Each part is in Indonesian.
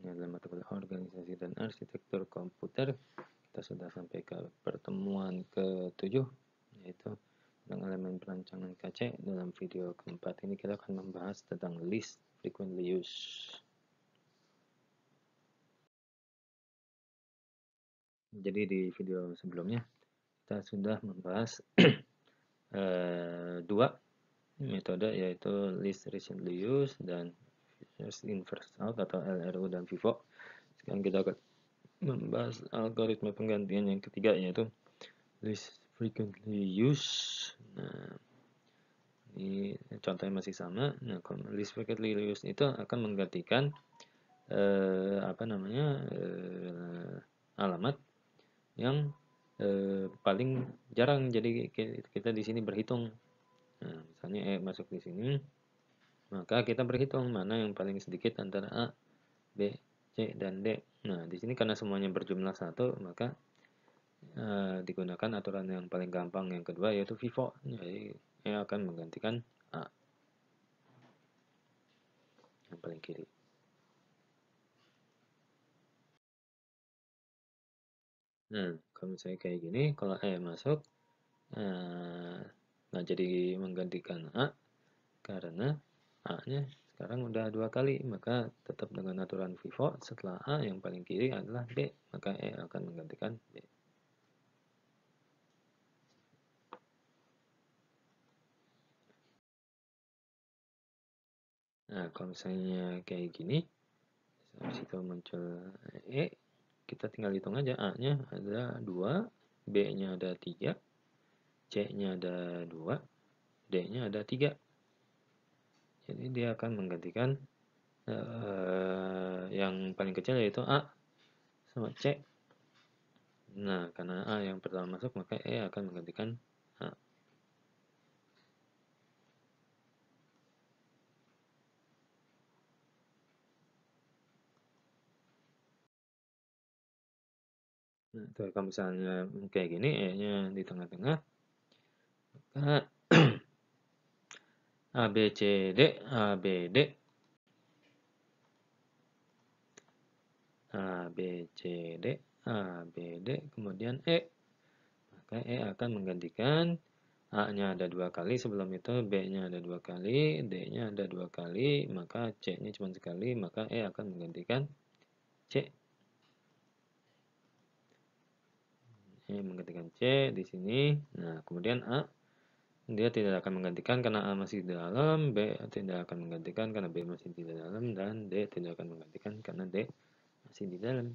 Ini adalah mata kuliah organisasi dan arsitektur komputer. Kita sudah sampai ke pertemuan ke-7, yaitu tentang elemen perancangan KC. Dalam video keempat ini kita akan membahas tentang least frequently used. Jadi di video sebelumnya kita sudah membahas dua metode, yaitu least recently used dan first in first out atau LRU dan FIFO. Sekarang kita akan membahas algoritma penggantian yang ketiga, yaitu least frequently used. Nah, ini contohnya masih sama. Nah, least frequently used itu akan menggantikan alamat yang paling jarang. Jadi kita di sini berhitung. Nah, misalnya masuk di sini, maka kita berhitung mana yang paling sedikit antara A, B, C, dan D. Nah, di sini karena semuanya berjumlah 1, maka digunakan aturan yang paling gampang yang kedua, yaitu FIFO. Jadi akan menggantikan A yang paling kiri. Nah, kalau misalnya kayak gini, kalau masuk, nggak jadi menggantikan A karena A-nya sekarang udah 2 kali, maka tetap dengan aturan FIFO, setelah A yang paling kiri adalah B, maka akan menggantikan B. Nah, kalau misalnya kayak gini, habis itu muncul kita tinggal hitung aja. A-nya ada 2, B-nya ada 3, C-nya ada 2, D-nya ada 3. Jadi dia akan menggantikan yang paling kecil, yaitu A sama C. Nah, karena A yang pertama masuk, maka akan menggantikan A. Nah, kalau misalnya kayak gini, E-nya di tengah-tengah, maka A, B, C, D, A, B, D, A, B, C, D, A, B, D, kemudian E. Maka E akan menggantikan A-nya ada 2 kali sebelum itu, B-nya ada 2 kali, D-nya ada 2 kali, maka C-nya cuma sekali, maka E akan menggantikan C. E menggantikan C di sini. Nah, kemudian A, dia tidak akan menggantikan karena A masih di dalam, B tidak akan menggantikan karena B masih di dalam, dan D tidak akan menggantikan karena D masih di dalam.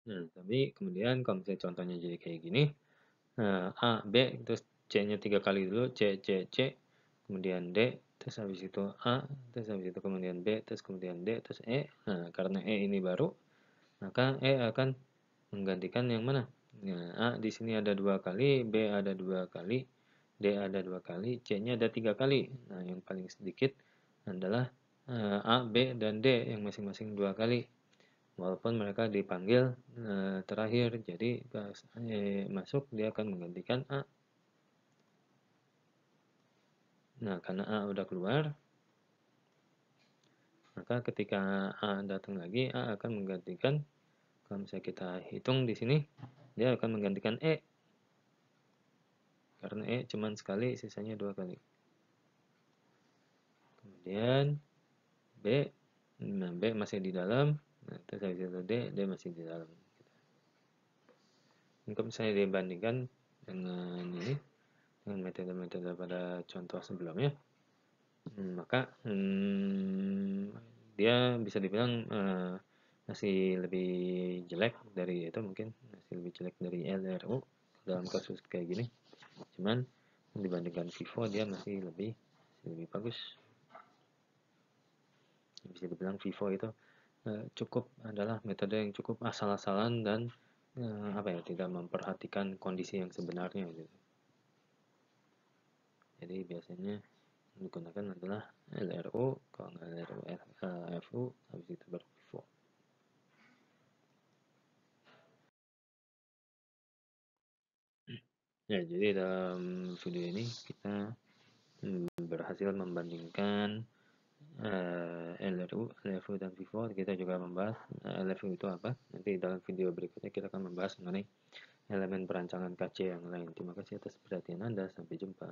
Nah, tapi kemudian kalau misalnya contohnya jadi kayak gini, A, B, terus C-nya 3 kali dulu, C, C, C, kemudian D, terus habis itu A, terus habis itu kemudian B, terus kemudian D, terus E. Nah, karena E ini baru, maka E akan menggantikan yang mana? Nah, A di sini ada 2 kali, B ada 2 kali, D ada 2 kali, C-nya ada 3 kali. Nah, yang paling sedikit adalah A, B, dan D yang masing-masing 2 kali. Walaupun mereka dipanggil terakhir, jadi pas masuk dia akan menggantikan A. Nah, karena A udah keluar, maka ketika A datang lagi, A akan menggantikan, kalau misalnya kita hitung di sini, dia akan menggantikan E. Karena E cuma sekali, sisanya 2 kali. Kemudian B, nah B masih di dalam, nah, terus habis itu D masih di dalam. Kalau misalnya dibandingkan dengan ini, dengan metode-metode pada contoh sebelumnya, maka dia bisa dibilang masih lebih jelek dari itu, mungkin masih lebih jelek dari LRU dalam kasus kayak gini. Cuman dibandingkan FIFO dia masih lebih bagus. Bisa dibilang FIFO itu cukup adalah metode yang cukup asal-asalan dan tidak memperhatikan kondisi yang sebenarnya gitu. Jadi biasanya digunakan adalah LRU, kalau nggak LRU FU, habis itu baru FIFO. Ya, jadi dalam video ini kita berhasil membandingkan LRU, LFU dan FIFO. Kita juga membahas LFU itu apa. Nanti dalam video berikutnya kita akan membahas mengenai elemen perancangan KC yang lain. Terima kasih atas perhatian Anda. Sampai jumpa.